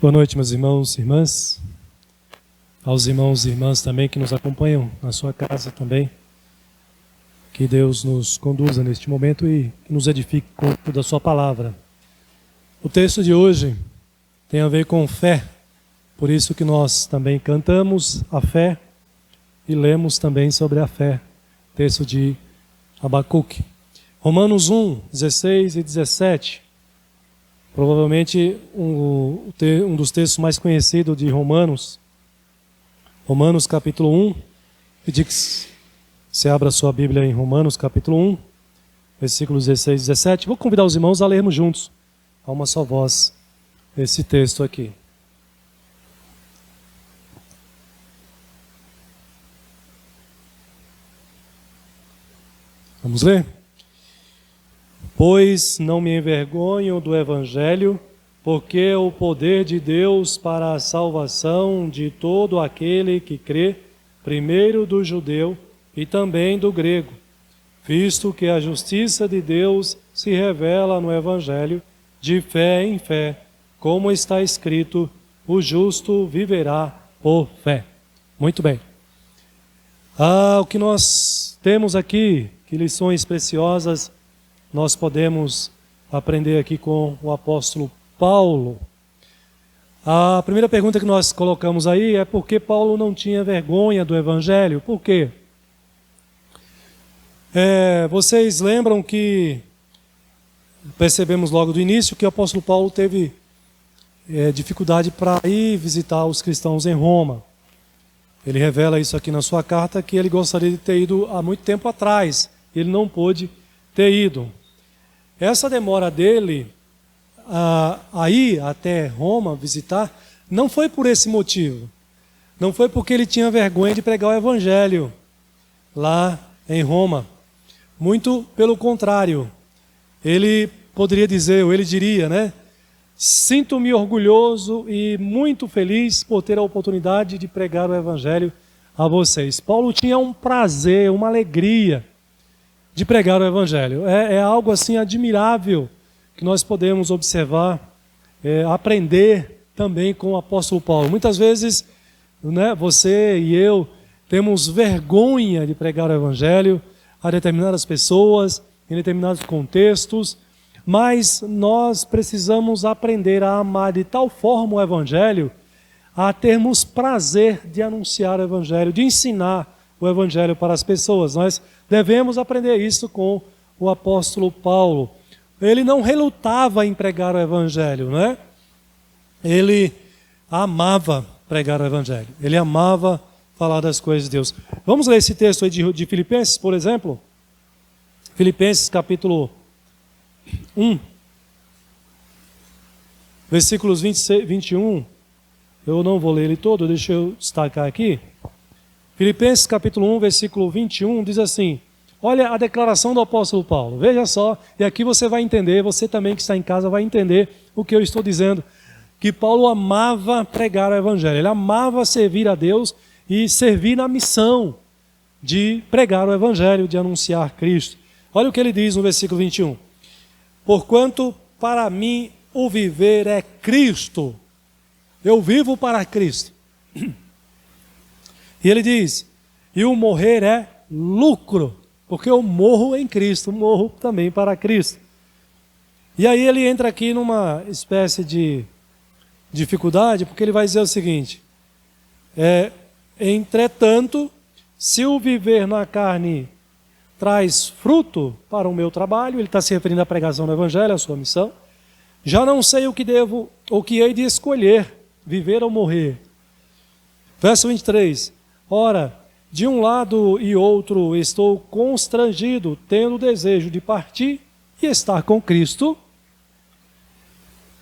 Boa noite, meus irmãos e irmãs, aos irmãos e irmãs também que nos acompanham na sua casa também. Que Deus nos conduza neste momento e nos edifique com toda a sua palavra. O texto de hoje tem a ver com fé, por isso que nós também cantamos a fé e lemos também sobre a fé, texto de Abacuque. Romanos 1, 16 e 17. Provavelmente um dos textos mais conhecidos de Romanos. Romanos capítulo 1. Pedir que você abra sua Bíblia em Romanos capítulo 1, versículos 16 e 17. Vou convidar os irmãos a lermos juntos, a uma só voz, esse texto aqui. Vamos ler? Pois não me envergonho do Evangelho, porque é o poder de Deus para a salvação de todo aquele que crê, primeiro do judeu e também do grego, visto que a justiça de Deus se revela no Evangelho, de fé em fé, como está escrito, o justo viverá por fé. Muito bem. O que nós temos aqui, que lições preciosas nós podemos aprender aqui com o apóstolo Paulo. A primeira pergunta que nós colocamos aí é por que Paulo não tinha vergonha do Evangelho? Por quê? Vocês lembram que percebemos logo do início que o apóstolo Paulo teve dificuldade para ir visitar os cristãos em Roma. Ele revela isso aqui na sua carta, que ele gostaria de ter ido há muito tempo atrás. Ele não pôde ter ido. Essa demora dele a ir até Roma visitar, não foi por esse motivo. Não foi porque ele tinha vergonha de pregar o Evangelho lá em Roma. Muito pelo contrário. Ele poderia dizer, ou ele diria, né? Sinto-me orgulhoso e muito feliz por ter a oportunidade de pregar o Evangelho a vocês. Paulo tinha um prazer, uma alegria de pregar o Evangelho. É algo assim admirável que nós podemos observar, aprender também com o apóstolo Paulo. Muitas vezes, né, você e eu temos vergonha de pregar o Evangelho a determinadas pessoas, em determinados contextos, mas nós precisamos aprender a amar de tal forma o Evangelho, a termos prazer de anunciar o Evangelho, de ensinar o Evangelho para as pessoas. Nós devemos aprender isso com o apóstolo Paulo. Ele não relutava em pregar o Evangelho, né? Ele amava pregar o Evangelho. Ele amava falar das coisas de Deus. Vamos ler esse texto aí de Filipenses, por exemplo? Filipenses capítulo 1, versículos 26, 21. Eu não vou ler ele todo, deixa eu destacar aqui. Filipenses capítulo 1, versículo 21, diz assim, olha a declaração do apóstolo Paulo, veja só, e aqui você vai entender, você também que está em casa vai entender o que eu estou dizendo, que Paulo amava pregar o Evangelho, ele amava servir a Deus e servir na missão de pregar o Evangelho, de anunciar Cristo. Olha o que ele diz no versículo 21, porquanto para mim o viver é Cristo, eu vivo para Cristo. E ele diz, e o morrer é lucro, porque eu morro em Cristo, morro também para Cristo. E aí ele entra aqui numa espécie de dificuldade, porque ele vai dizer o seguinte, entretanto, se o viver na carne traz fruto para o meu trabalho, ele está se referindo à pregação do Evangelho, à sua missão, já não sei o que hei de escolher, viver ou morrer. Verso 23, ora, de um lado e outro estou constrangido, tendo o desejo de partir e estar com Cristo,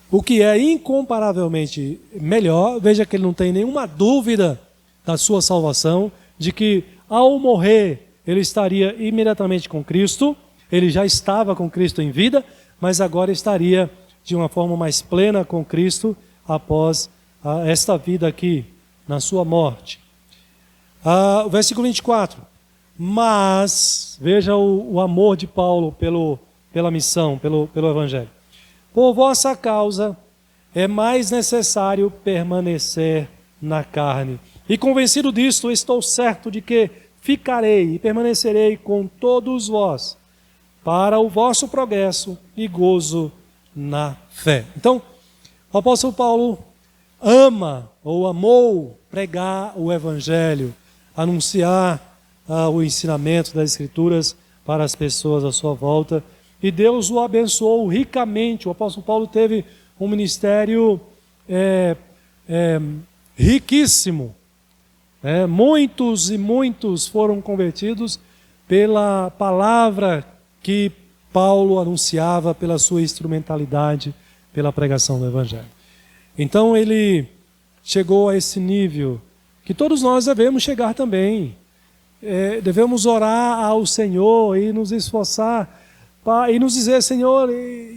o que é incomparavelmente melhor. Veja que ele não tem nenhuma dúvida da sua salvação, de que ao morrer ele estaria imediatamente com Cristo, ele já estava com Cristo em vida, mas agora estaria de uma forma mais plena com Cristo após esta vida aqui, na sua morte. O versículo 24. Mas, veja o amor de Paulo pela missão, pelo Evangelho. Por vossa causa, é mais necessário permanecer na carne. E convencido disto, estou certo de que ficarei e permanecerei com todos vós para o vosso progresso e gozo na fé. Então, o apóstolo Paulo ama ou amou pregar o evangelho, anunciar o ensinamento das Escrituras para as pessoas à sua volta, e Deus o abençoou ricamente. O apóstolo Paulo teve um ministério riquíssimo. Muitos e muitos foram convertidos pela palavra que Paulo anunciava, pela sua instrumentalidade, pela pregação do evangelho. Então ele chegou a esse nível que todos nós devemos chegar também. Devemos orar ao Senhor e nos esforçar e nos dizer: Senhor,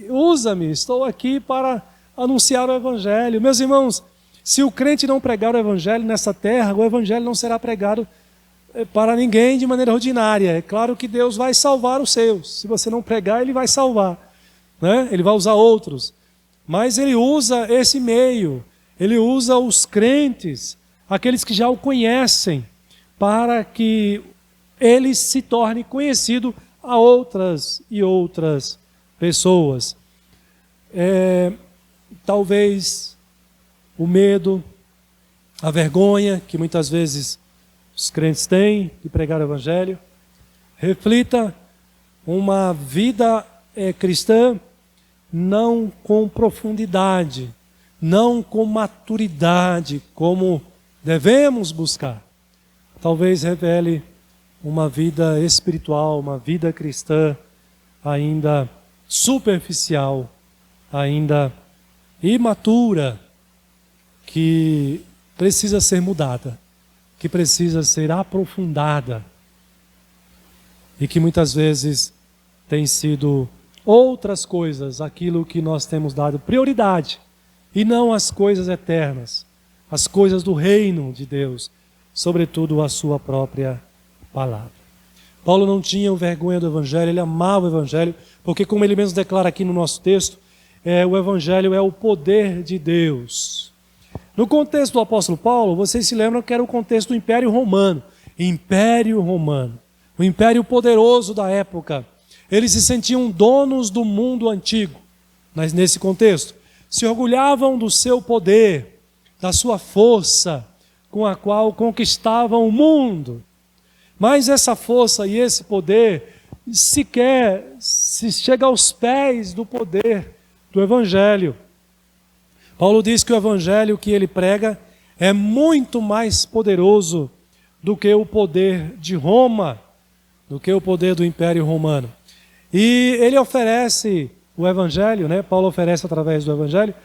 usa-me, estou aqui para anunciar o evangelho. Meus irmãos, se o crente não pregar o evangelho nessa terra, o evangelho não será pregado para ninguém de maneira ordinária. É claro que Deus vai salvar os seus. Se você não pregar, Ele vai salvar, né? Ele vai usar outros. Mas Ele usa esse meio, Ele usa os crentes, aqueles que já o conhecem, para que Ele se torne conhecido a outras e outras pessoas. Talvez o medo, a vergonha que muitas vezes os crentes têm de pregar o evangelho, reflita uma vida cristã não com profundidade, não com maturidade, como devemos buscar. Talvez revele uma vida espiritual, uma vida cristã ainda superficial, ainda imatura, que precisa ser mudada, que precisa ser aprofundada e que muitas vezes tem sido outras coisas, aquilo que nós temos dado prioridade, e não as coisas eternas, as coisas do reino de Deus, sobretudo a sua própria palavra. Paulo não tinha vergonha do evangelho, ele amava o evangelho, porque como ele mesmo declara aqui no nosso texto, o evangelho é o poder de Deus. No contexto do apóstolo Paulo, vocês se lembram que era o contexto do Império Romano. Império Romano, o império poderoso da época. Eles se sentiam donos do mundo antigo, mas nesse contexto. Se orgulhavam do seu poder, da sua força, com a qual conquistavam o mundo. Mas essa força e esse poder sequer se chega aos pés do poder do Evangelho. Paulo diz que o Evangelho que ele prega é muito mais poderoso do que o poder de Roma, do que o poder do Império Romano. E ele oferece o Evangelho, Paulo oferece através do Evangelho,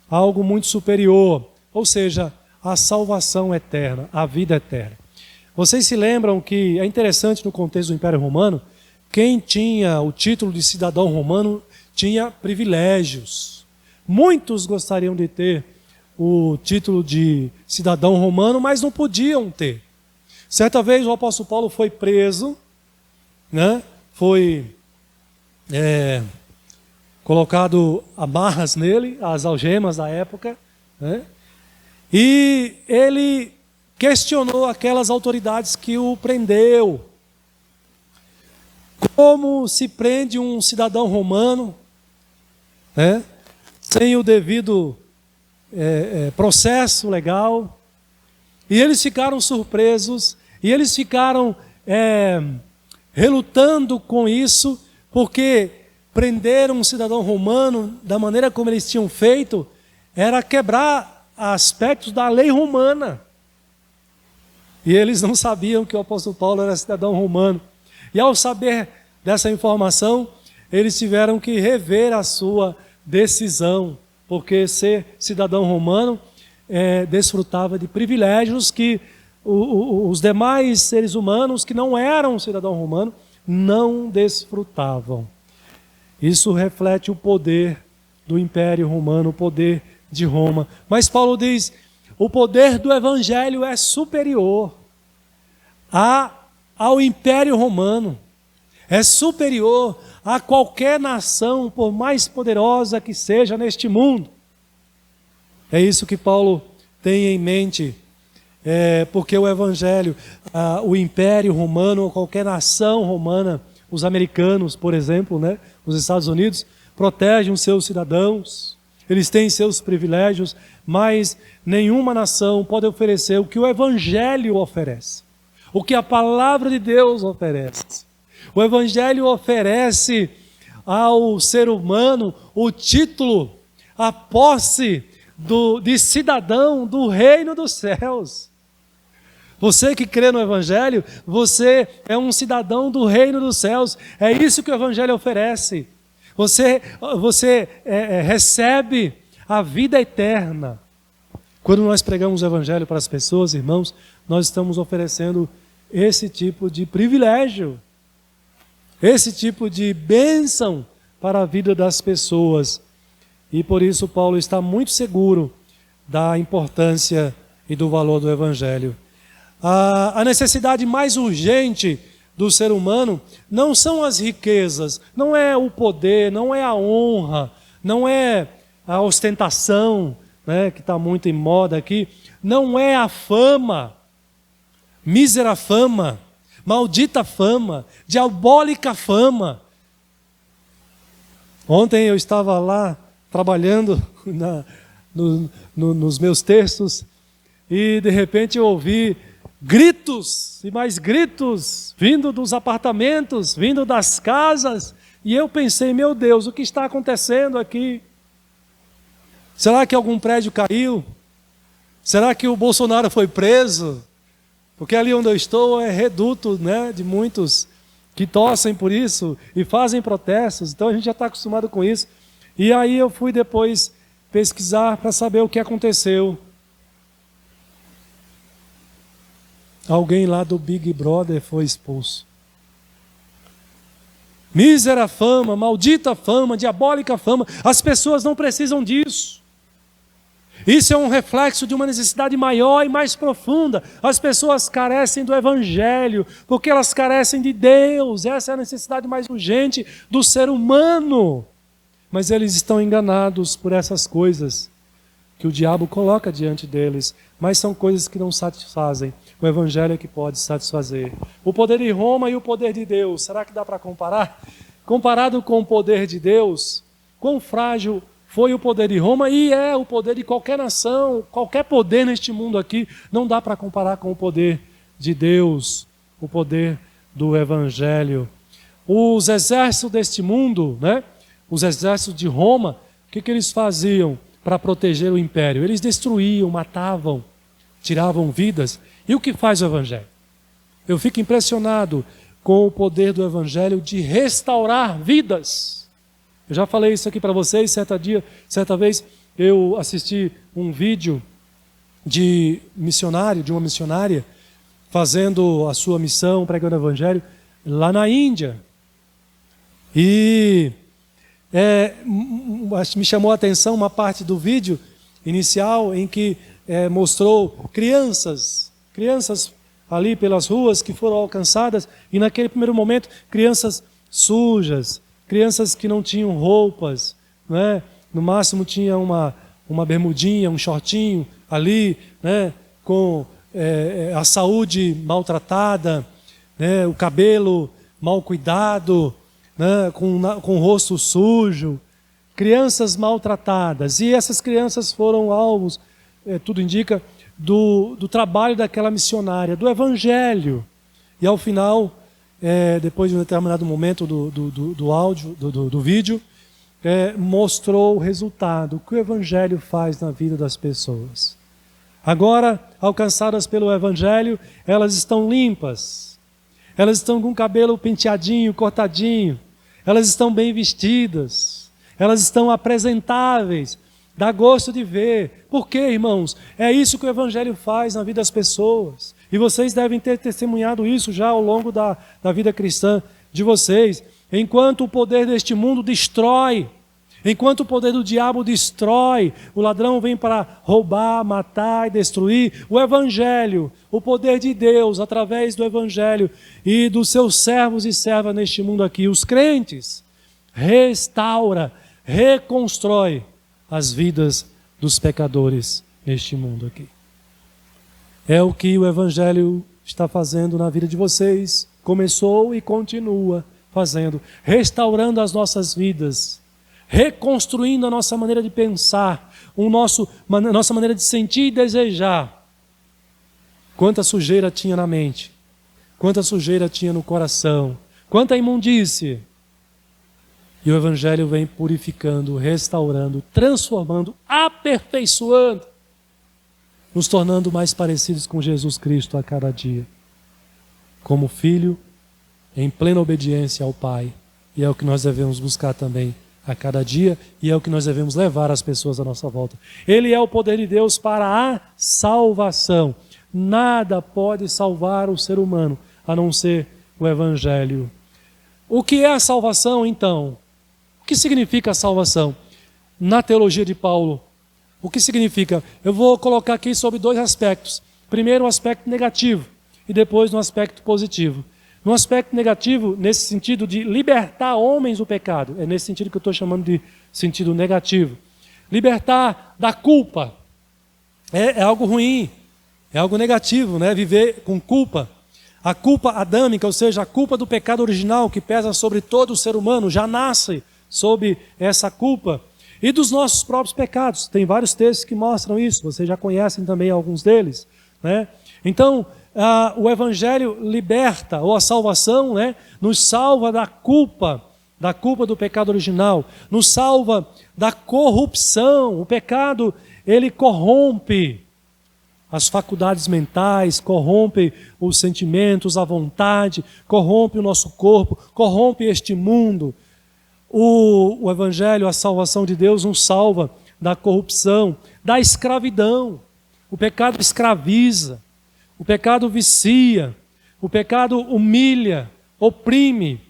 algo muito superior, ou seja, a salvação eterna, a vida eterna. Vocês se lembram que é interessante no contexto do Império Romano, quem tinha o título de cidadão romano tinha privilégios. Muitos gostariam de ter o título de cidadão romano, mas não podiam ter. Certa vez o apóstolo Paulo foi preso, foi colocado amarras nele, as algemas da época, e ele questionou aquelas autoridades que o prendeu. Como se prende um cidadão romano, sem o devido processo legal? E eles ficaram surpresos, e eles ficaram relutando com isso, porque prender um cidadão romano, da maneira como eles tinham feito, era quebrar aspectos da lei romana. E eles não sabiam que o apóstolo Paulo era cidadão romano. E ao saber dessa informação, eles tiveram que rever a sua decisão, porque ser cidadão romano desfrutava de privilégios que os demais seres humanos que não eram cidadão romano não desfrutavam. Isso reflete o poder do Império Romano, o poder de Roma. Mas Paulo diz, o poder do Evangelho é superior ao Império Romano, é superior a qualquer nação, por mais poderosa que seja neste mundo. É isso que Paulo tem em mente, porque o Evangelho, o Império Romano, ou qualquer nação romana, os americanos, por exemplo, né, os Estados Unidos, protegem os seus cidadãos, eles têm seus privilégios, mas nenhuma nação pode oferecer o que o Evangelho oferece, o que a palavra de Deus oferece. O Evangelho oferece ao ser humano o título, a posse de cidadão do reino dos céus. Você que crê no Evangelho, você é um cidadão do reino dos céus. É isso que o Evangelho oferece. Você recebe a vida eterna. Quando nós pregamos o Evangelho para as pessoas, irmãos, nós estamos oferecendo esse tipo de privilégio, esse tipo de bênção para a vida das pessoas. E por isso Paulo está muito seguro da importância e do valor do Evangelho. A necessidade mais urgente do ser humano não são as riquezas, não é o poder, não é a honra, não é a ostentação, né, que está muito em moda aqui, não é a fama, mísera fama, maldita fama, diabólica fama. Ontem eu estava lá trabalhando nos meus textos e de repente eu ouvi gritos e mais gritos vindo dos apartamentos, vindo das casas, e eu pensei, meu Deus, o que está acontecendo aqui? Será que algum prédio caiu? Será que o Bolsonaro foi preso? Porque ali onde eu estou é reduto, né, de muitos que torcem por isso e fazem protestos, então a gente já está acostumado com isso. E aí eu fui depois pesquisar para saber o que aconteceu. Alguém lá do Big Brother foi expulso. Mísera fama, maldita fama, diabólica fama. As pessoas não precisam disso. Isso é um reflexo de uma necessidade maior e mais profunda. As pessoas carecem do Evangelho, porque elas carecem de Deus. Essa é a necessidade mais urgente do ser humano. Mas eles estão enganados por essas coisas que o diabo coloca diante deles. Mas são coisas que não satisfazem. O Evangelho é que pode satisfazer. O poder de Roma e o poder de Deus, será que dá para comparar? Comparado com o poder de Deus, quão frágil foi o poder de Roma e é o poder de qualquer nação, qualquer poder neste mundo aqui, não dá para comparar com o poder de Deus, o poder do Evangelho. Os exércitos deste mundo, né? Os exércitos de Roma, o que eles faziam para proteger o império? Eles destruíam, matavam, tiravam vidas. E o que faz o Evangelho? Eu fico impressionado com o poder do Evangelho de restaurar vidas. Eu já falei isso aqui para vocês, certa vez eu assisti um vídeo de uma missionária, fazendo a sua missão, pregando o Evangelho, lá na Índia. E me chamou a atenção uma parte do vídeo inicial em que mostrou crianças ali pelas ruas que foram alcançadas, e naquele primeiro momento, crianças sujas, crianças que não tinham roupas, né? No máximo tinha uma bermudinha, um shortinho ali, né? Com a saúde maltratada, né? O cabelo mal cuidado, né? Com o rosto sujo, crianças maltratadas, e essas crianças foram alvos, tudo indica, do trabalho daquela missionária, do Evangelho. E ao final, depois de um determinado momento do áudio, do vídeo, mostrou o resultado, o que o Evangelho faz na vida das pessoas. Agora, alcançadas pelo Evangelho, elas estão limpas, elas estão com o cabelo penteadinho, cortadinho, elas estão bem vestidas, elas estão apresentáveis, dá gosto de ver. Por quê, irmãos? É isso que o Evangelho faz na vida das pessoas. E vocês devem ter testemunhado isso já ao longo da vida cristã de vocês. Enquanto o poder deste mundo destrói, enquanto o poder do diabo destrói, o ladrão vem para roubar, matar e destruir, o Evangelho, o poder de Deus, através do Evangelho e dos seus servos e servas neste mundo aqui, os crentes, restaura, reconstrói as vidas dos pecadores neste mundo aqui. É o que o Evangelho está fazendo na vida de vocês, começou e continua fazendo, restaurando as nossas vidas, reconstruindo a nossa maneira de pensar, nossa maneira de sentir e desejar. Quanta sujeira tinha na mente, quanta sujeira tinha no coração, quanta imundície. E o Evangelho vem purificando, restaurando, transformando, aperfeiçoando, nos tornando mais parecidos com Jesus Cristo a cada dia, como filho, em plena obediência ao Pai. E é o que nós devemos buscar também a cada dia, e é o que nós devemos levar às pessoas à nossa volta. Ele é o poder de Deus para a salvação. Nada pode salvar o ser humano, a não ser o Evangelho. O que é a salvação, então? O que significa a salvação? Na teologia de Paulo, o que significa? Eu vou colocar aqui sobre dois aspectos. Primeiro, o aspecto negativo, e depois no aspecto positivo. No aspecto negativo, nesse sentido de libertar homens do pecado, é nesse sentido que eu estou chamando de sentido negativo. Libertar da culpa é algo ruim, é algo negativo, né? Viver com culpa. A culpa adâmica, ou seja, a culpa do pecado original que pesa sobre todo o ser humano, já nasce sob essa culpa. E dos nossos próprios pecados. Tem vários textos que mostram isso, vocês já conhecem também alguns deles, né? Então, o Evangelho liberta, ou a salvação, né, nos salva da culpa do pecado original, nos salva da corrupção. O pecado, ele corrompe as faculdades mentais, corrompe os sentimentos, a vontade, corrompe o nosso corpo, corrompe este mundo. O Evangelho, a salvação de Deus, nos salva da corrupção, da escravidão. O pecado escraviza. O pecado vicia, o pecado humilha, oprime.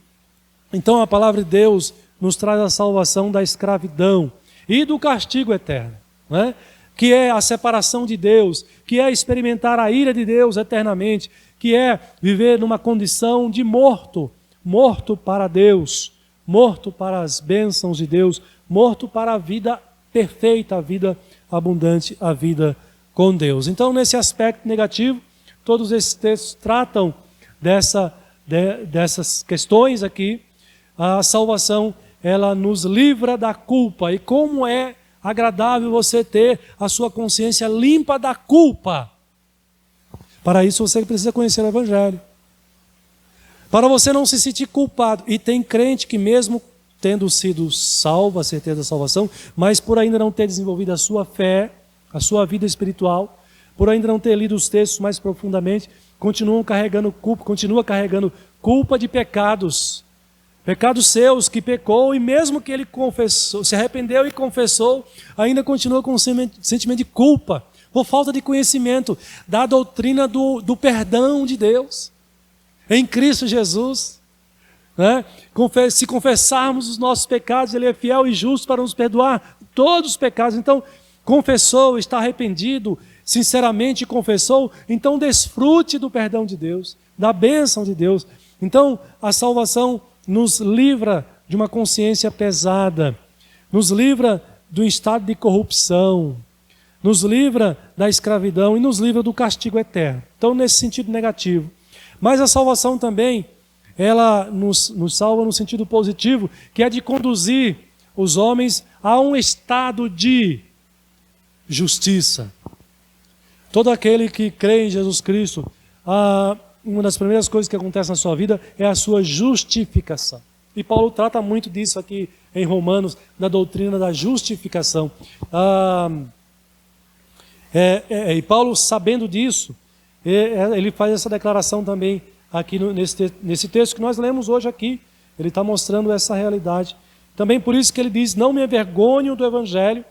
Então a palavra de Deus nos traz a salvação da escravidão e do castigo eterno, né? Que é a separação de Deus, que é experimentar a ira de Deus eternamente, que é viver numa condição de morto, morto para Deus, morto para as bênçãos de Deus, morto para a vida perfeita, a vida abundante, a vida com Deus. Então, nesse aspecto negativo, todos esses textos tratam dessas questões aqui. A salvação, ela nos livra da culpa. E como é agradável você ter a sua consciência limpa da culpa. Para isso você precisa conhecer o Evangelho. Para você não se sentir culpado. E tem crente que mesmo tendo sido salvo, a certeza da salvação, mas por ainda não ter desenvolvido a sua fé, a sua vida espiritual, por ainda não ter lido os textos mais profundamente, continua carregando culpa de pecados seus, que pecou, e mesmo que ele confessou, se arrependeu e confessou, ainda continua com um sentimento de culpa, por falta de conhecimento da doutrina do perdão de Deus, em Cristo Jesus, né? Se confessarmos os nossos pecados, Ele é fiel e justo para nos perdoar todos os pecados. Então, confessou, está arrependido, sinceramente confessou, então desfrute do perdão de Deus, da bênção de Deus. Então a salvação nos livra de uma consciência pesada, nos livra do estado de corrupção, nos livra da escravidão e nos livra do castigo eterno. Então, nesse sentido negativo. Mas a salvação também, ela nos salva no sentido positivo, que é de conduzir os homens a um estado de justiça. Todo aquele que crê em Jesus Cristo, uma das primeiras coisas que acontece na sua vida é a sua justificação. E Paulo trata muito disso aqui em Romanos, da doutrina da justificação. E Paulo, sabendo disso, ele faz essa declaração também aqui nesse texto que nós lemos hoje aqui. Ele está mostrando essa realidade. Também por isso que ele diz: não me envergonho do Evangelho,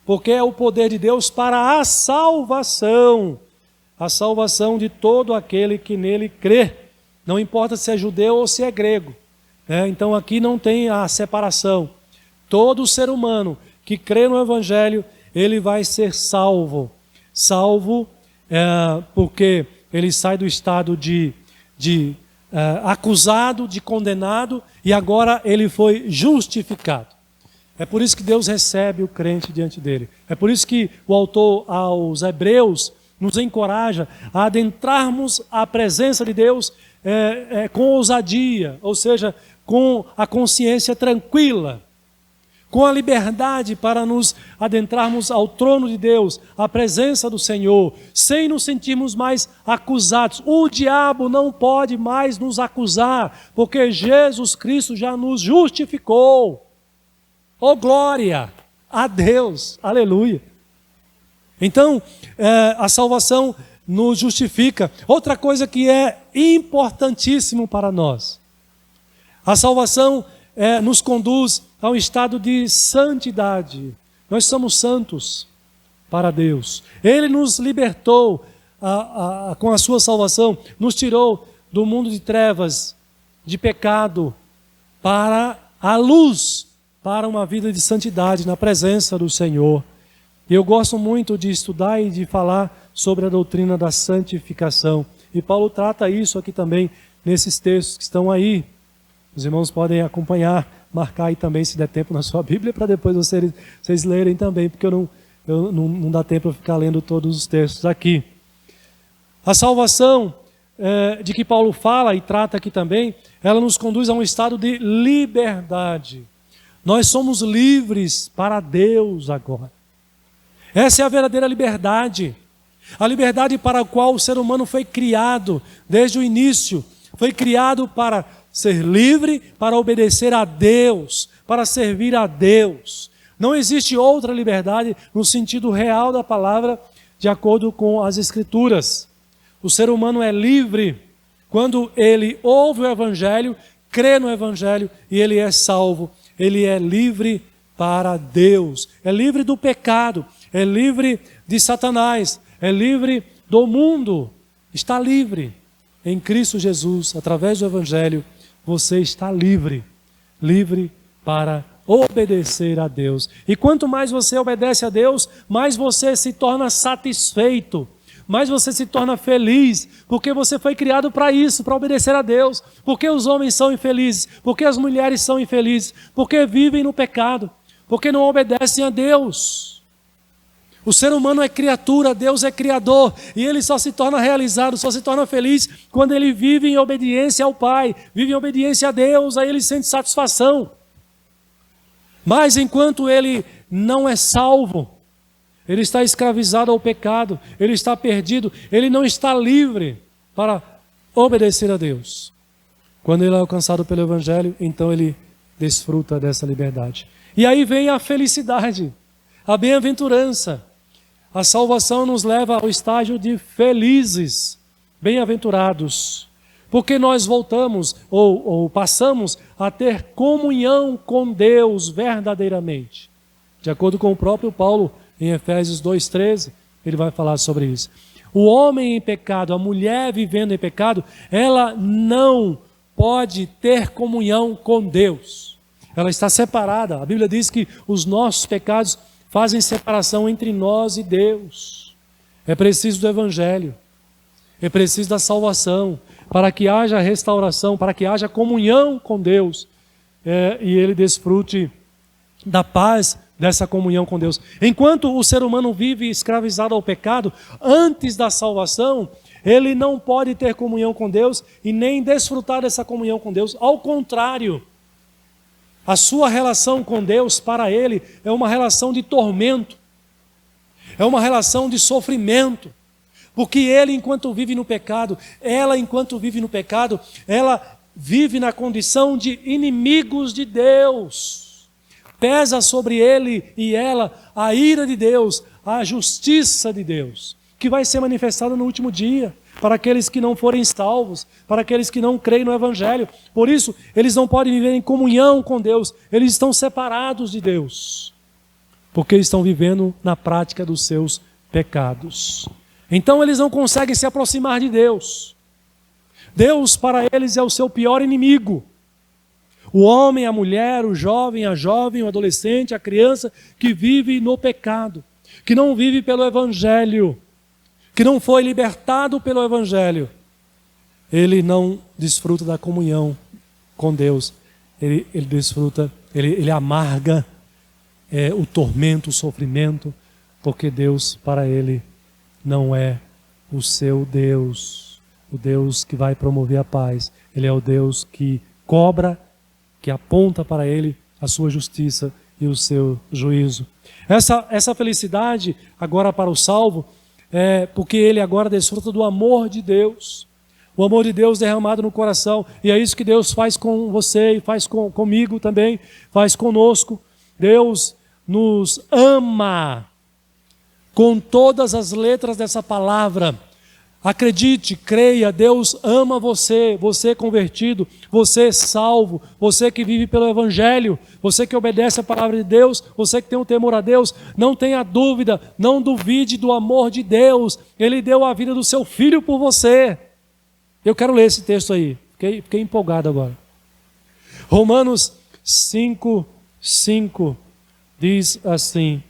porque é o poder de Deus para a salvação de todo aquele que nele crê. Não importa se é judeu ou se é grego. Então aqui não tem a separação. Todo ser humano que crê no Evangelho, ele vai ser salvo. Porque ele sai do estado de acusado, de condenado, e agora ele foi justificado. É por isso que Deus recebe o crente diante dele. É por isso que o autor aos Hebreus nos encoraja a adentrarmos a presença de Deus com ousadia, ou seja, com a consciência tranquila, com a liberdade para nos adentrarmos ao trono de Deus, à presença do Senhor, sem nos sentirmos mais acusados. O diabo não pode mais nos acusar, porque Jesus Cristo já nos justificou. Oh, glória a Deus, aleluia. Então, a salvação nos justifica. Outra coisa que é importantíssimo para nós, a salvação nos conduz a um estado de santidade. Nós somos santos para Deus. Ele nos libertou com a sua salvação, nos tirou do mundo de trevas, de pecado, para a luz, para uma vida de santidade na presença do Senhor. E eu gosto muito de estudar e de falar sobre a doutrina da santificação. E Paulo trata isso aqui também, nesses textos que estão aí. Os irmãos podem acompanhar, marcar aí também, se der tempo, na sua Bíblia, para depois vocês lerem também, porque não dá tempo eu ficar lendo todos os textos aqui. A salvação de que Paulo fala e trata aqui também, ela nos conduz a um estado de liberdade. Nós somos livres para Deus agora. Essa é a verdadeira liberdade. A liberdade para a qual o ser humano foi criado desde o início. Foi criado para ser livre, para obedecer a Deus, para servir a Deus. Não existe outra liberdade no sentido real da palavra, de acordo com as Escrituras. O ser humano é livre quando ele ouve o Evangelho, crê no Evangelho e ele é salvo. Ele é livre para Deus. É livre do pecado, é livre de Satanás, é livre do mundo. Está livre em Cristo Jesus, através do Evangelho. Você está livre, livre para obedecer a Deus. E quanto mais você obedece a Deus, mais você se torna satisfeito, mais você se torna feliz, porque você foi criado para isso, para obedecer a Deus. Porque os homens são infelizes, porque as mulheres são infelizes, porque vivem no pecado, porque não obedecem a Deus. O ser humano é criatura, Deus é criador, e ele só se torna realizado, só se torna feliz quando ele vive em obediência ao Pai, vive em obediência a Deus, aí ele sente satisfação. Mas enquanto ele não é salvo, ele está escravizado ao pecado, ele está perdido, ele não está livre para obedecer a Deus. Quando ele é alcançado pelo Evangelho, então ele desfruta dessa liberdade. E aí vem a felicidade, a bem-aventurança. A salvação nos leva ao estágio de felizes, bem-aventurados, porque nós voltamos ou passamos a ter comunhão com Deus verdadeiramente. De acordo com o próprio Paulo, em Efésios 2,13, ele vai falar sobre isso. O homem em pecado, a mulher vivendo em pecado, ela não pode ter comunhão com Deus. Ela está separada. A Bíblia diz que os nossos pecados fazem separação entre nós e Deus. É preciso do Evangelho, é preciso da salvação, para que haja restauração, para que haja comunhão com Deus, e ele desfrute da paz dessa comunhão com Deus. Enquanto o ser humano vive escravizado ao pecado, antes da salvação, ele não pode ter comunhão com Deus e nem desfrutar dessa comunhão com Deus. Ao contrário, a sua relação com Deus, para ele, é uma relação de tormento, é uma relação de sofrimento, porque ele, enquanto vive no pecado, ela, enquanto vive no pecado, ela vive na condição de inimigos de Deus. Pesa sobre ele e ela a ira de Deus, a justiça de Deus, que vai ser manifestada no último dia, para aqueles que não forem salvos, para aqueles que não creem no Evangelho. Por isso, eles não podem viver em comunhão com Deus, eles estão separados de Deus, porque estão vivendo na prática dos seus pecados. Então eles não conseguem se aproximar de Deus. Deus para eles é o seu pior inimigo. O homem, a mulher, o jovem, o adolescente, a criança que vive no pecado, que não vive pelo Evangelho, que não foi libertado pelo Evangelho, ele não desfruta da comunhão com Deus. Ele desfruta, ele amarga o tormento, o sofrimento, porque Deus, para ele, não é o seu Deus, o Deus que vai promover a paz. Ele é o Deus que cobra, que aponta para ele a sua justiça e o seu juízo. Essa felicidade agora para o salvo é porque ele agora desfruta do amor de Deus. O amor de Deus derramado no coração. E é isso que Deus faz com você e faz comigo também, faz conosco. Deus nos ama com todas as letras dessa palavra. Acredite, creia, Deus ama você, você convertido, você salvo, você que vive pelo Evangelho, você que obedece a palavra de Deus, você que tem um temor a Deus. Não tenha dúvida, não duvide do amor de Deus. Ele deu a vida do seu filho por você. Eu quero ler esse texto aí, fiquei empolgado agora. Romanos 5:5 diz assim: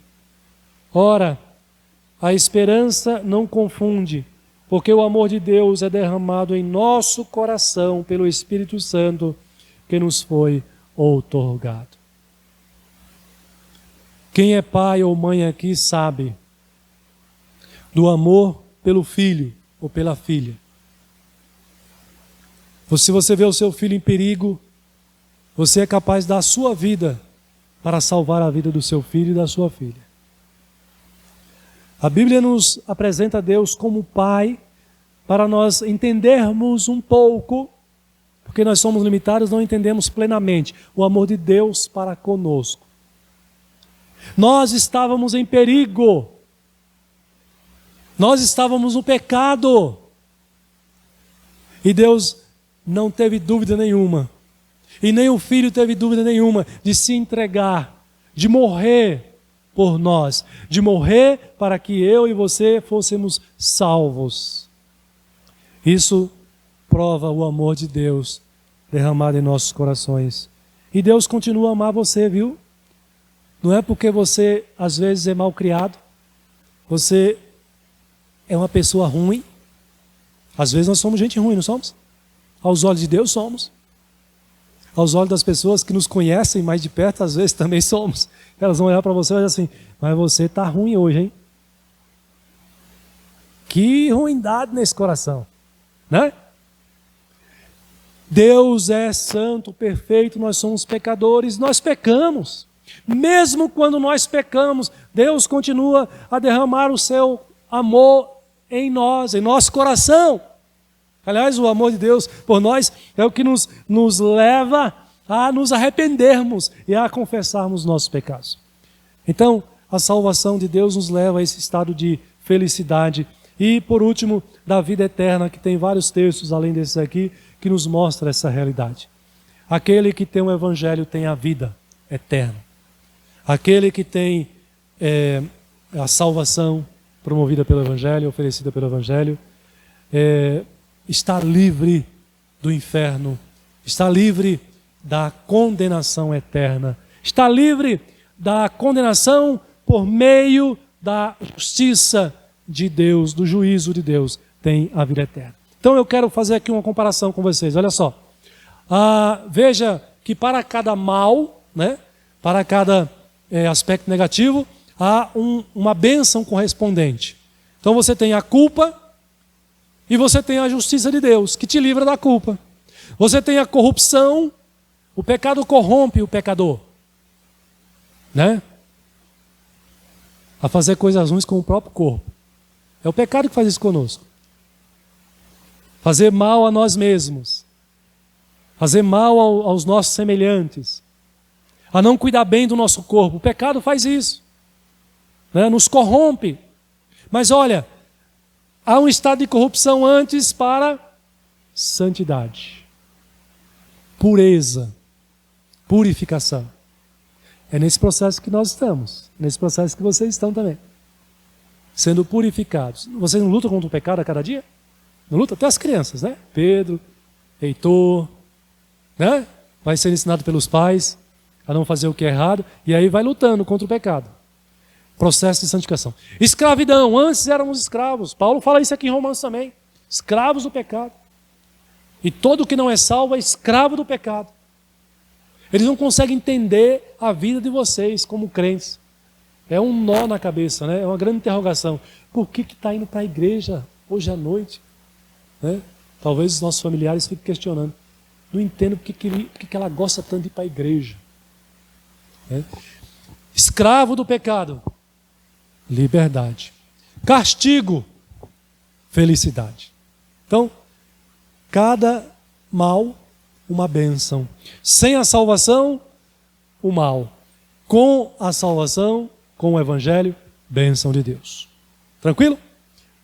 ora, a esperança não confunde, porque o amor de Deus é derramado em nosso coração pelo Espírito Santo que nos foi outorgado. Quem é pai ou mãe aqui sabe do amor pelo filho ou pela filha. Se você vê o seu filho em perigo, você é capaz de dar a sua vida para salvar a vida do seu filho e da sua filha. A Bíblia nos apresenta Deus como Pai para nós entendermos um pouco, porque nós somos limitados, não entendemos plenamente o amor de Deus para conosco. Nós estávamos em perigo, nós estávamos no pecado, e Deus não teve dúvida nenhuma, e nem o Filho teve dúvida nenhuma de se entregar, de morrer por nós, de morrer para que eu e você fôssemos salvos. Isso prova o amor de Deus derramado em nossos corações. E Deus continua a amar você, viu? Não é porque você às vezes é mal criado, você é uma pessoa ruim. Às vezes nós somos gente ruim, não somos? Aos olhos de Deus somos. Aos olhos das pessoas que nos conhecem mais de perto, às vezes também somos. Elas vão olhar para você e dizer assim: mas você está ruim hoje, hein? Que ruindade nesse coração, né? Deus é santo, perfeito, nós somos pecadores, nós pecamos. Mesmo quando nós pecamos, Deus continua a derramar o seu amor em nós, em nosso coração. Aliás, o amor de Deus por nós é o que nos leva a nos arrependermos e a confessarmos nossos pecados. Então, a salvação de Deus nos leva a esse estado de felicidade. E, por último, da vida eterna, que tem vários textos, além desses aqui, que nos mostra essa realidade. Aquele que tem o Evangelho tem a vida eterna. Aquele que tem a salvação promovida pelo Evangelho, oferecida pelo Evangelho, está livre do inferno, está livre da condenação eterna, está livre da condenação por meio da justiça de Deus, do juízo de Deus, tem a vida eterna. Então eu quero fazer aqui uma comparação com vocês, olha só. Veja que para cada mal, né, para cada aspecto negativo, há uma bênção correspondente. Então você tem a culpa, e você tem a justiça de Deus, que te livra da culpa. Você tem a corrupção, o pecado corrompe o pecador, né? A fazer coisas ruins com o próprio corpo. É o pecado que faz isso conosco. Fazer mal a nós mesmos. Fazer mal aos nossos semelhantes. A não cuidar bem do nosso corpo. O pecado faz isso, né? Nos corrompe. Mas olha, há um estado de corrupção antes para santidade, pureza, purificação. É nesse processo que nós estamos, nesse processo que vocês estão também, sendo purificados. Vocês não lutam contra o pecado a cada dia? Não lutam? Até as crianças, né? Pedro, Heitor, né? Vai ser ensinado pelos pais a não fazer o que é errado, e aí vai lutando contra o pecado. Processo de santificação. Escravidão, antes éramos escravos. Paulo fala isso aqui em Romanos também. Escravos do pecado. E todo que não é salvo é escravo do pecado. Eles não conseguem entender a vida de vocês como crentes. É um nó na cabeça, né? É uma grande interrogação. Por que está indo para a igreja hoje à noite? Né? Talvez os nossos familiares fiquem questionando. Não entendo por que ela gosta tanto de ir para a igreja. Né? Escravo do pecado, liberdade. Castigo, felicidade. Então, cada mal, uma bênção. Sem a salvação, o mal. Com a salvação, com o evangelho, bênção de Deus. Tranquilo?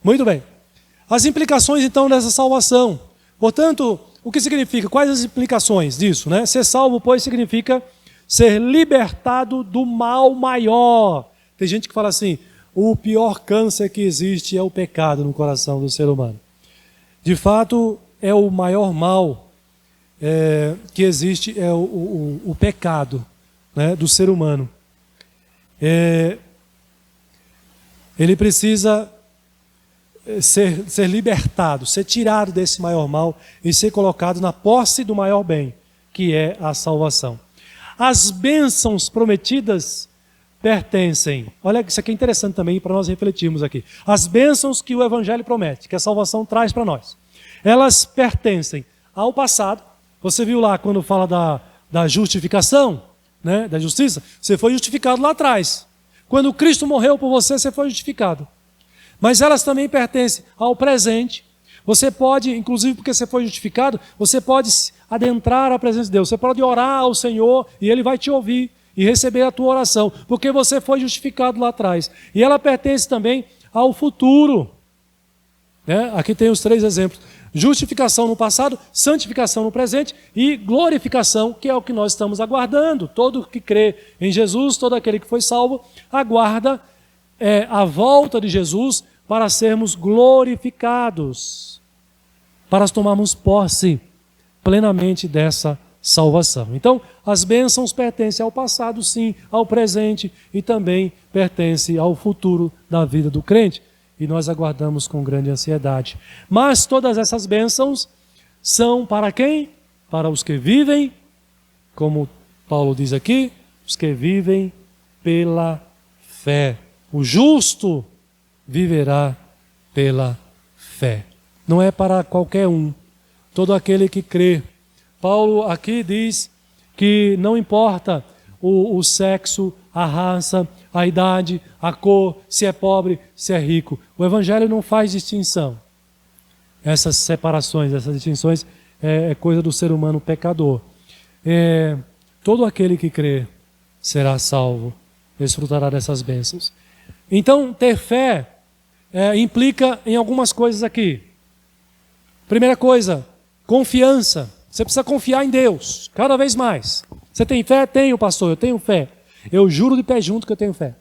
Muito bem. As implicações, então, dessa salvação. Portanto, o que significa? Quais as implicações disso? Né? Ser salvo, pois, significa ser libertado do mal maior. Tem gente que fala assim, o pior câncer que existe é o pecado no coração do ser humano. De fato, é o maior mal que existe, é o pecado, né, do ser humano. Ele precisa ser libertado, ser tirado desse maior mal e ser colocado na posse do maior bem, que é a salvação. As bênçãos prometidas pertencem, olha, isso aqui é interessante também para nós refletirmos aqui. As bênçãos que o Evangelho promete, que a salvação traz para nós, elas pertencem ao passado. Você viu lá quando fala da justificação, né, da justiça, você foi justificado lá atrás. Quando Cristo morreu por você, você foi justificado. Mas elas também pertencem ao presente. Você pode, inclusive porque você foi justificado, você pode adentrar à presença de Deus. Você pode orar ao Senhor e Ele vai te ouvir e receber a tua oração, porque você foi justificado lá atrás. E ela pertence também ao futuro. Né? Aqui tem os 3 exemplos. Justificação no passado, santificação no presente e glorificação, que é o que nós estamos aguardando. Todo que crê em Jesus, todo aquele que foi salvo, aguarda a volta de Jesus para sermos glorificados, para tomarmos posse plenamente dessa salvação. Então, as bênçãos pertencem ao passado, sim, ao presente e também pertencem ao futuro da vida do crente. E nós aguardamos com grande ansiedade. Mas todas essas bênçãos são para quem? Para os que vivem, como Paulo diz aqui, os que vivem pela fé. O justo viverá pela fé. Não é para qualquer um, todo aquele que crê. Paulo aqui diz que não importa o sexo, a raça, a idade, a cor, se é pobre, se é rico. O Evangelho não faz distinção. Essas separações, essas distinções é coisa do ser humano pecador. Todo aquele que crê será salvo, desfrutará dessas bênçãos. Então, ter fé implica em algumas coisas aqui. Primeira coisa, confiança. Você precisa confiar em Deus, cada vez mais. Você tem fé? Tenho, pastor, eu tenho fé. Eu juro de pé junto que eu tenho fé.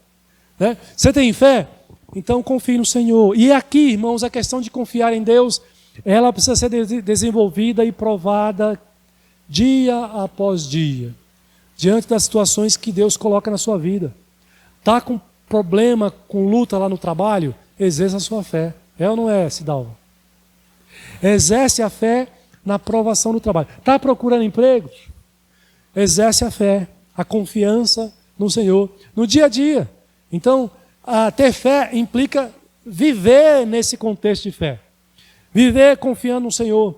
Né? Você tem fé? Então confie no Senhor. E aqui, irmãos, a questão de confiar em Deus, ela precisa ser desenvolvida e provada dia após dia, diante das situações que Deus coloca na sua vida. Está com problema, com luta lá no trabalho? Exerça a sua fé. É ou não é, Cidalva? Exerce a fé na provação do trabalho. Está procurando emprego? Exerce a fé, a confiança no Senhor, no dia a dia. Então, ter fé implica viver nesse contexto de fé. Viver confiando no Senhor.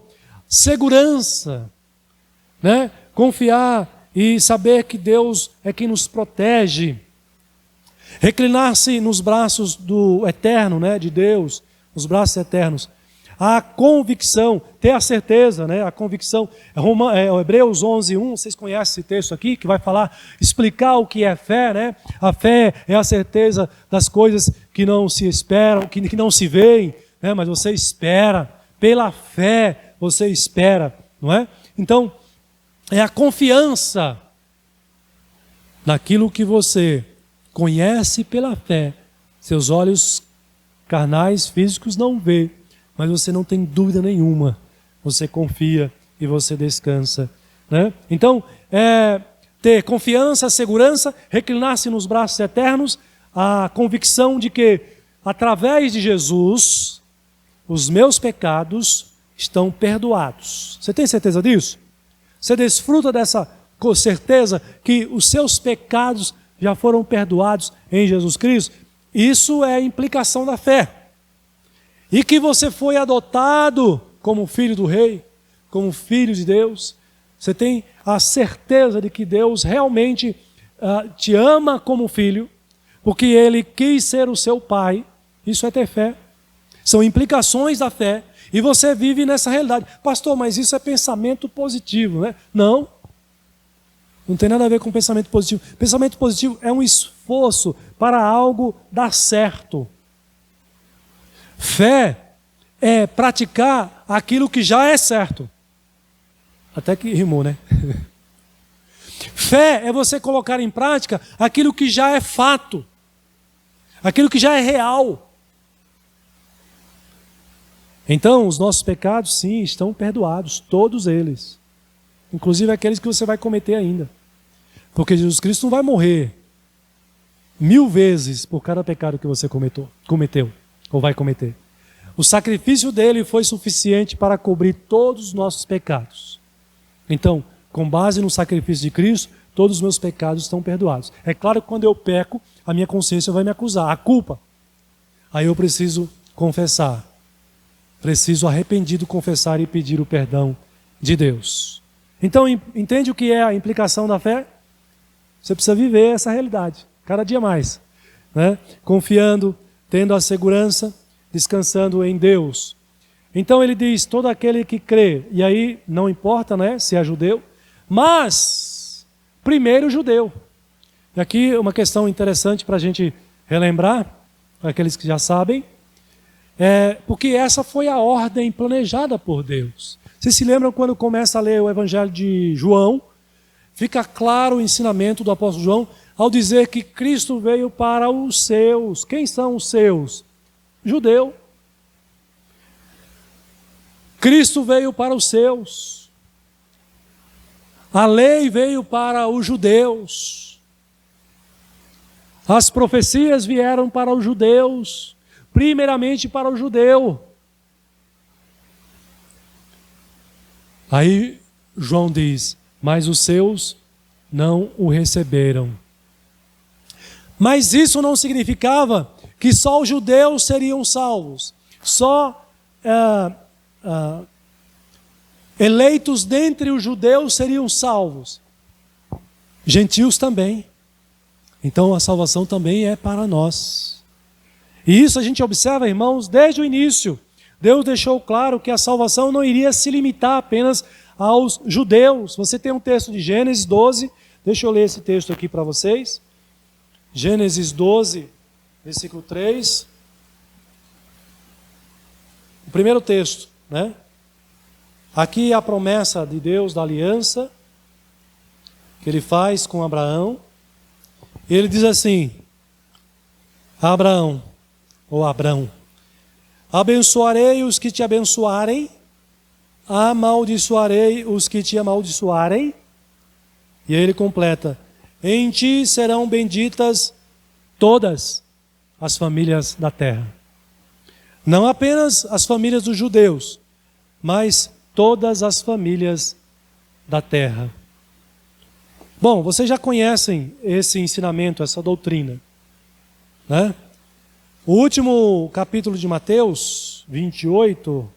Segurança, né? Confiar e saber que Deus é quem nos protege. Reclinar-se nos braços do eterno, né? De Deus, os braços eternos. A convicção, ter a certeza, né? A convicção, Hebreus 11:1, vocês conhecem esse texto aqui, que vai explicar o que é fé, né? A fé é a certeza das coisas que não se esperam, que não se veem, né? Mas você espera, pela fé você espera, não é? Então, é a confiança naquilo que você conhece pela fé. Seus olhos carnais, físicos não vê, mas você não tem dúvida nenhuma. Você confia e você descansa, né? Então, ter confiança, segurança, reclinar-se nos braços eternos, a convicção de que, através de Jesus, os meus pecados estão perdoados. Você tem certeza disso? Você desfruta dessa com certeza que os seus pecados já foram perdoados em Jesus Cristo? Isso é a implicação da fé. E que você foi adotado como filho do rei, como filho de Deus. Você tem a certeza de que Deus realmente te ama como filho, porque Ele quis ser o seu pai. Isso é ter fé. São implicações da fé. E você vive nessa realidade. Pastor, mas isso é pensamento positivo, né? Não. Não tem nada a ver com pensamento positivo. Pensamento positivo é um esforço para algo dar certo. Fé é praticar aquilo que já é certo. Até que rimou, né? Fé é você colocar em prática aquilo que já é fato. Aquilo que já é real. Então, os nossos pecados, sim, estão perdoados. Todos eles. Inclusive aqueles que você vai cometer ainda. Porque Jesus Cristo não vai morrer 1000 vezes por cada pecado que você cometeu ou vai cometer. O sacrifício dele foi suficiente para cobrir todos os nossos pecados. Então, com base no sacrifício de Cristo, todos os meus pecados estão perdoados. É claro que quando eu peco, a minha consciência vai me acusar, a culpa. Aí eu preciso confessar. Preciso arrependido confessar e pedir o perdão de Deus. Então, entende o que é a implicação da fé? Você precisa viver essa realidade, cada dia mais, né? Confiando, tendo a segurança, descansando em Deus. Então ele diz, todo aquele que crê, e aí não importa, né, se é judeu, mas primeiro judeu. E aqui uma questão interessante para a gente relembrar, para aqueles que já sabem, porque essa foi a ordem planejada por Deus. Vocês se lembram quando começa a ler o Evangelho de João? Fica claro o ensinamento do apóstolo João ao dizer que Cristo veio para os seus. Quem são os seus? Judeu. Cristo veio para os seus. A lei veio para os judeus. As profecias vieram para os judeus. Primeiramente para o judeu. Aí João diz, mas os seus não o receberam. Mas isso não significava que só os judeus seriam salvos. Só eleitos dentre os judeus seriam salvos. Gentios também. Então a salvação também é para nós. E isso a gente observa, irmãos, desde o início. Deus deixou claro que a salvação não iria se limitar apenas aos judeus. Você tem um texto de Gênesis 12. Deixa eu ler esse texto aqui para vocês. Gênesis 12, versículo 3. O primeiro texto, né? Aqui a promessa de Deus da aliança que ele faz com Abraão. Ele diz assim: Abraão, ou Abrão, abençoarei os que te abençoarem, amaldiçoarei os que te amaldiçoarem. E aí ele completa: em ti serão benditas todas as famílias da terra. Não apenas as famílias dos judeus, mas todas as famílias da terra. Bom, vocês já conhecem esse ensinamento, essa doutrina, né? O último capítulo de Mateus 28,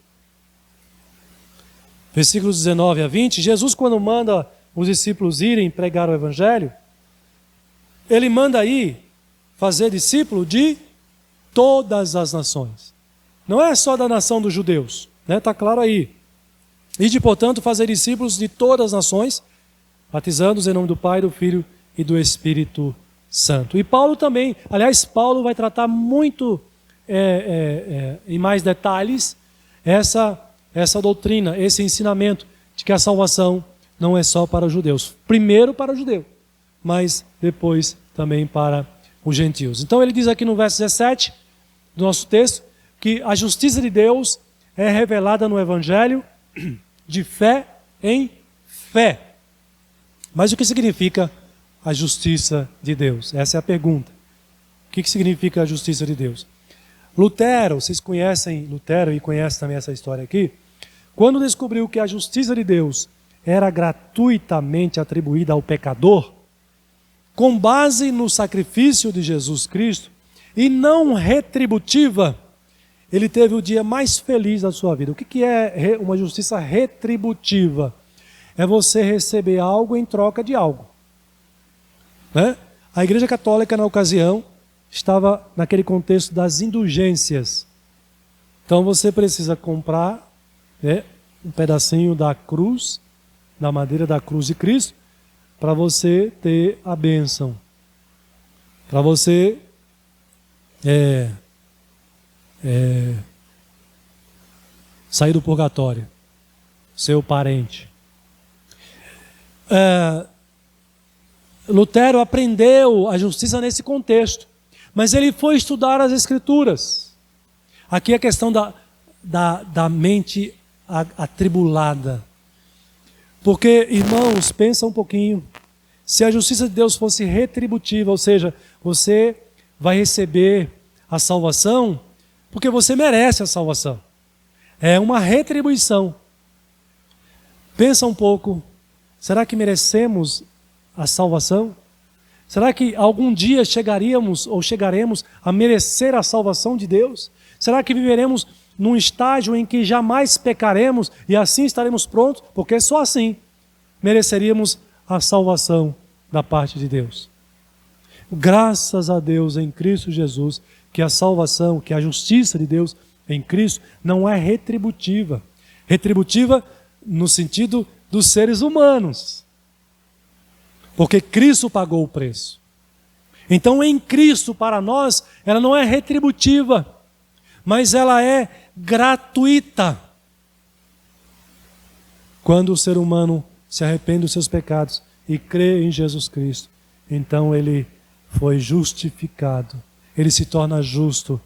versículos 19 a 20, Jesus, quando manda os discípulos irem pregar o evangelho, ele manda ir fazer discípulo de todas as nações. Não é só da nação dos judeus, né? Está claro aí. E de, portanto, fazer discípulos de todas as nações, batizando-os em nome do Pai, do Filho e do Espírito Santo. E Paulo também, aliás, Paulo vai tratar muito em mais detalhes essa doutrina, esse ensinamento de que a salvação não é só para os judeus. Primeiro para o judeu, mas depois também para os gentios. Então ele diz aqui no verso 17 do nosso texto que a justiça de Deus é revelada no Evangelho de fé em fé. Mas o que significa a justiça de Deus? Essa é a pergunta. O que significa a justiça de Deus? Lutero, vocês conhecem Lutero e conhecem também essa história aqui? Quando descobriu que a justiça de Deus era gratuitamente atribuída ao pecador, com base no sacrifício de Jesus Cristo, e não retributiva, ele teve o dia mais feliz da sua vida. O que é uma justiça retributiva? É você receber algo em troca de algo, né? A Igreja Católica, na ocasião, estava naquele contexto das indulgências. Então você precisa comprar, né, um pedacinho da cruz, da madeira da cruz de Cristo, para você ter a bênção, para você sair do purgatório, seu parente. Lutero aprendeu a justiça nesse contexto, mas ele foi estudar as Escrituras. Aqui é a questão da mente atribulada. Porque, irmãos, pensa um pouquinho, se a justiça de Deus fosse retributiva, ou seja, você vai receber a salvação porque você merece a salvação. É uma retribuição. Pensa um pouco, será que merecemos a salvação? Será que algum dia chegaremos a merecer a salvação de Deus? Será que viveremos num estágio em que jamais pecaremos e assim estaremos prontos? Porque só assim mereceríamos a salvação da parte de Deus. Graças a Deus em Cristo Jesus, que a salvação, que a justiça de Deus em Cristo não é retributiva. Retributiva no sentido dos seres humanos. Porque Cristo pagou o preço. Então em Cristo, para nós, ela não é retributiva, mas ela é gratuita. Quando o ser humano se arrepende dos seus pecados e crê em Jesus Cristo, então ele foi justificado. Ele se torna justo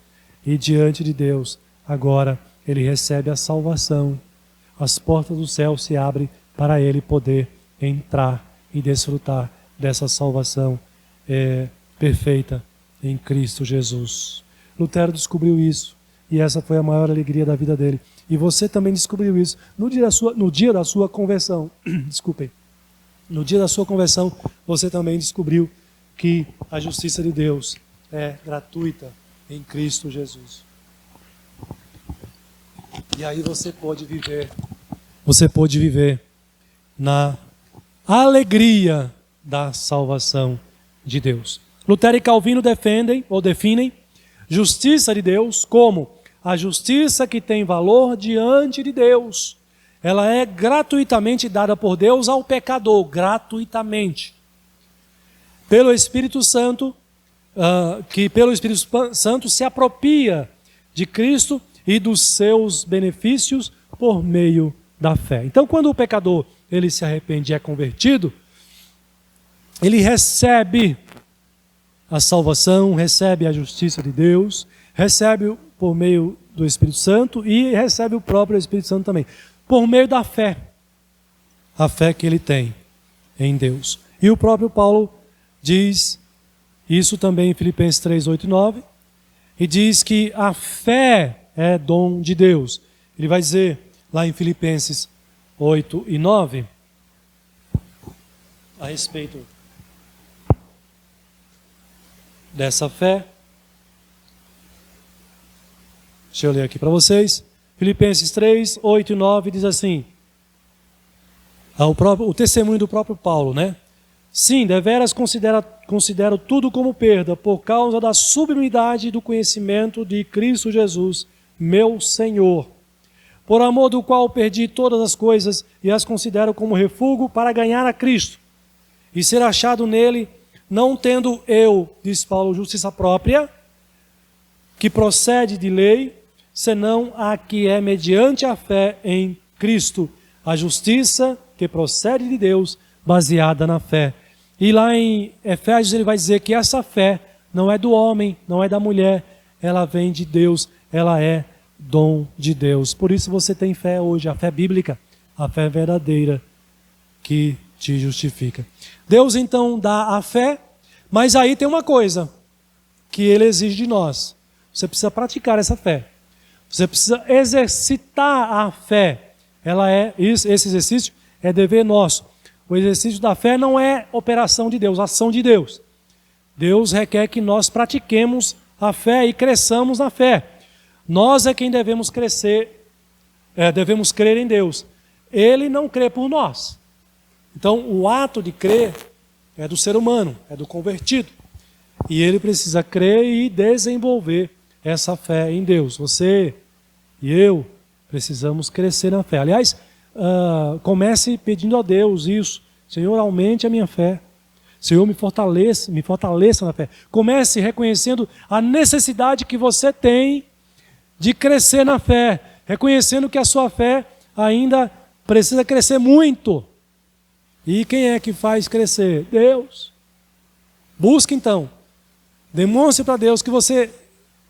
e diante de Deus, agora ele recebe a salvação. As portas do céu se abrem para ele poder entrar e desfrutar dessa salvação perfeita em Cristo Jesus. Lutero descobriu isso e essa foi a maior alegria da vida dele. E você também descobriu isso no dia da sua conversão. Desculpem. No dia da sua conversão, você também descobriu que a justiça de Deus é gratuita em Cristo Jesus. E aí você pode viver na alegria da salvação de Deus. Lutero e Calvino definem justiça de Deus como a justiça que tem valor diante de Deus. Ela é gratuitamente dada por Deus ao pecador, gratuitamente. Pelo Espírito Santo, que pelo Espírito Santo se apropria de Cristo e dos seus benefícios por meio da fé. Então, quando o pecador ele se arrepende e é convertido, ele recebe a salvação, recebe a justiça de Deus, recebe por meio do Espírito Santo e recebe o próprio Espírito Santo também, por meio da fé, a fé que ele tem em Deus. E o próprio Paulo diz isso também em Filipenses 3, 8 e 9, e diz que a fé é dom de Deus. Ele vai dizer lá em Filipenses 8 e 9, a respeito dessa fé. Deixa eu ler aqui para vocês. Filipenses 3, 8 e 9 diz assim, o testemunho do próprio Paulo, né? Sim, deveras considero tudo como perda, por causa da sublimidade do conhecimento de Cristo Jesus, meu Senhor, por amor do qual perdi todas as coisas e as considero como refúgio para ganhar a Cristo e ser achado nele, não tendo eu, diz Paulo, justiça própria, que procede de lei, senão a que é mediante a fé em Cristo, a justiça que procede de Deus, baseada na fé. E lá em Efésios ele vai dizer que essa fé não é do homem, não é da mulher, ela vem de Deus, ela é dom de Deus. Por isso você tem fé hoje, a fé bíblica, a fé verdadeira que te justifica. Deus então dá a fé, mas aí tem uma coisa que ele exige de nós. Você precisa praticar essa fé. Você precisa exercitar a fé. Esse exercício é dever nosso. O exercício da fé não é operação de Deus, ação de Deus. Deus requer que nós pratiquemos a fé e cresçamos na fé. Nós é quem devemos crescer, devemos crer em Deus. Ele não crê por nós. Então, o ato de crer é do ser humano, é do convertido. E ele precisa crer e desenvolver essa fé em Deus. Você e eu precisamos crescer na fé. Aliás, comece pedindo a Deus isso. Senhor, aumente a minha fé. Senhor, me fortaleça na fé. Comece reconhecendo a necessidade que você tem de crescer na fé. Reconhecendo que a sua fé ainda precisa crescer muito. E quem é que faz crescer? Deus. Busque então. Demonstre para Deus que você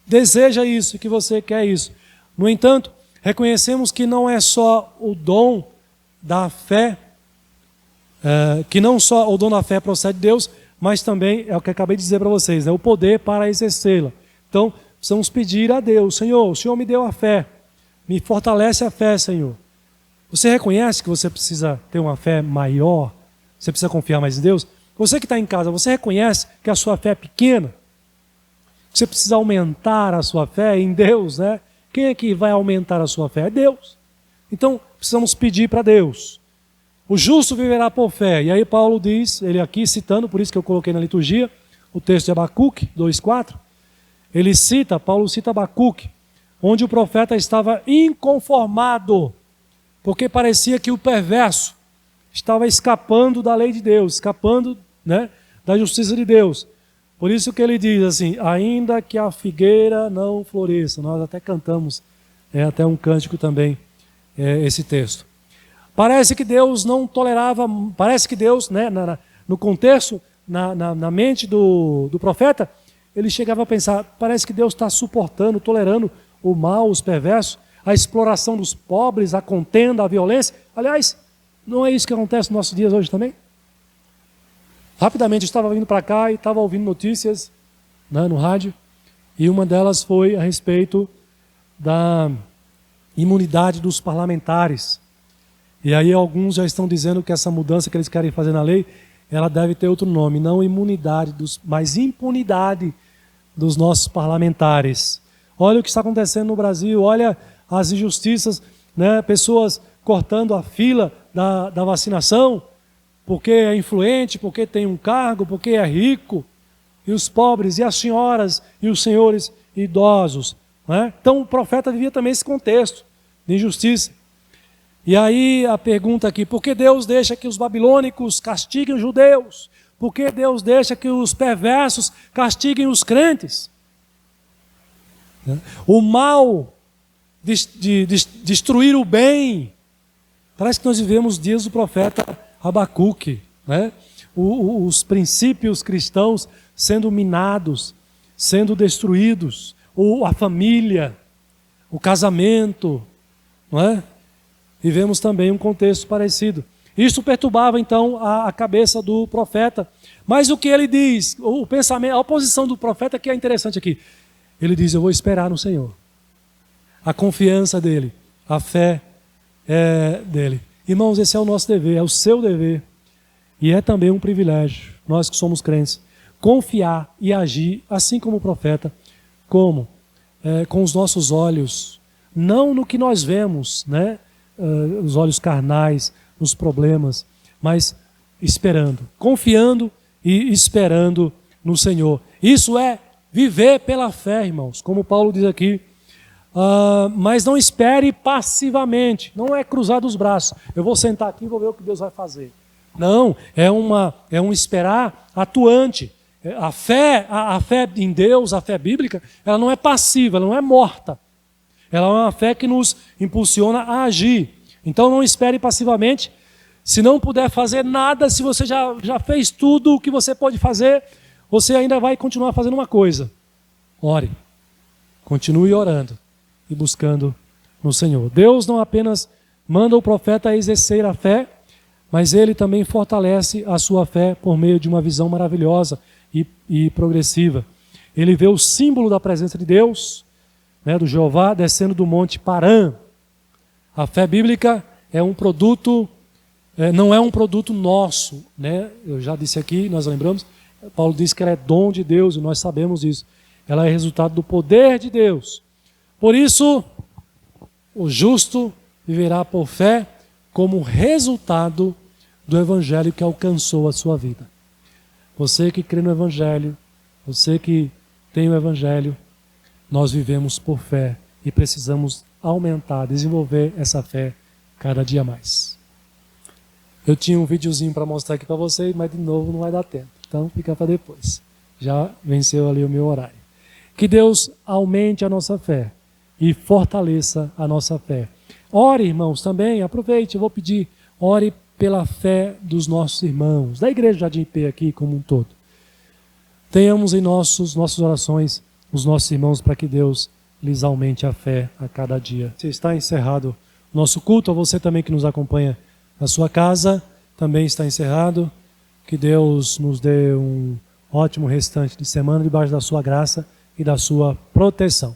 deseja isso, que você quer isso. No entanto, reconhecemos que não é só o dom da fé, que não só o dom da fé procede de Deus, mas também é o que eu acabei de dizer para vocês, o poder para exercê-la. Então, precisamos pedir a Deus, Senhor, o Senhor me deu a fé, me fortalece a fé, Senhor. Você reconhece que você precisa ter uma fé maior? Você precisa confiar mais em Deus? Você que está em casa, você reconhece que a sua fé é pequena? Você precisa aumentar a sua fé em Deus, né? Quem é que vai aumentar a sua fé? É Deus. Então, precisamos pedir para Deus. O justo viverá por fé. E aí Paulo diz, ele aqui citando, por isso que eu coloquei na liturgia, o texto de Abacuque 2,4. Paulo cita Abacuque, onde o profeta estava inconformado, porque parecia que o perverso estava escapando da lei de Deus, escapando, né, da justiça de Deus. Por isso que ele diz assim, ainda que a figueira não floresça. Nós até cantamos, até um cântico também, esse texto. Parece que Deus não tolerava, parece que Deus, né, no contexto, na mente do profeta, ele chegava a pensar, parece que Deus está suportando, tolerando o mal, os perversos, a exploração dos pobres, a contenda, a violência. Aliás, não é isso que acontece nos nossos dias hoje também? Rapidamente eu estava vindo para cá e estava ouvindo notícias, né, no rádio, e uma delas foi a respeito da imunidade dos parlamentares. E aí alguns já estão dizendo que essa mudança que eles querem fazer na lei, ela deve ter outro nome, não imunidade, mas impunidade dos nossos parlamentares. Olha o que está acontecendo no Brasil, olha as injustiças, né, pessoas cortando a fila da vacinação, porque é influente, porque tem um cargo, porque é rico, e os pobres, e as senhoras, e os senhores idosos. Né? Então o profeta vivia também esse contexto de injustiça. E aí a pergunta aqui, por que Deus deixa que os babilônicos castiguem os judeus? Por que Deus deixa que os perversos castiguem os crentes? O mal de destruir o bem. Parece que nós vivemos dias do profeta Abacuque, né? Os princípios cristãos sendo minados, sendo destruídos, a família, o casamento, não é? Vivemos também um contexto parecido. Isso perturbava então a cabeça do profeta. Mas o que ele diz, o pensamento, a oposição do profeta que é interessante aqui. Ele diz, eu vou esperar no Senhor. A confiança dele, a fé dele. Irmãos, esse é o nosso dever, é o seu dever. E é também um privilégio, nós que somos crentes, confiar e agir, assim como o profeta, como? Com os nossos olhos, não no que nós vemos, né? Os olhos carnais, nos problemas, mas esperando, confiando e esperando no Senhor. Isso é viver pela fé, irmãos, como Paulo diz aqui. Mas não espere passivamente, não é cruzar os braços. Eu vou sentar aqui e vou ver o que Deus vai fazer. Não, é um esperar atuante. A fé em Deus, a fé bíblica, ela não é passiva, ela não é morta. Ela é uma fé que nos impulsiona a agir. Então não espere passivamente. Se não puder fazer nada, se você já fez tudo o que você pode fazer, você ainda vai continuar fazendo uma coisa. Ore. Continue orando e buscando no Senhor. Deus não apenas manda o profeta exercer a fé, mas ele também fortalece a sua fé por meio de uma visão maravilhosa e progressiva. Ele vê o símbolo da presença de Deus, né, do Jeová, descendo do monte Parã. A fé bíblica é um produto não é um produto nosso, né? Eu já disse aqui, nós lembramos, Paulo diz que ela é dom de Deus e nós sabemos isso. Ela é resultado do poder de Deus. Por isso, o justo viverá por fé como resultado do evangelho que alcançou a sua vida. Você que crê no evangelho, você que tem o evangelho, nós vivemos por fé e precisamos aumentar, desenvolver essa fé cada dia mais. Eu tinha um videozinho para mostrar aqui para vocês, mas de novo não vai dar tempo. Então fica para depois. Já venceu ali o meu horário. Que Deus aumente a nossa fé e fortaleça a nossa fé. Ore, irmãos, também, aproveite, eu vou pedir, ore pela fé dos nossos irmãos, da Igreja Jardim P aqui como um todo. Tenhamos em nossas orações os nossos irmãos para que Deus lhes aumente a fé a cada dia. Está encerrado o nosso culto, a você também que nos acompanha na sua casa, também está encerrado. Que Deus nos dê um ótimo restante de semana debaixo da sua graça e da sua proteção.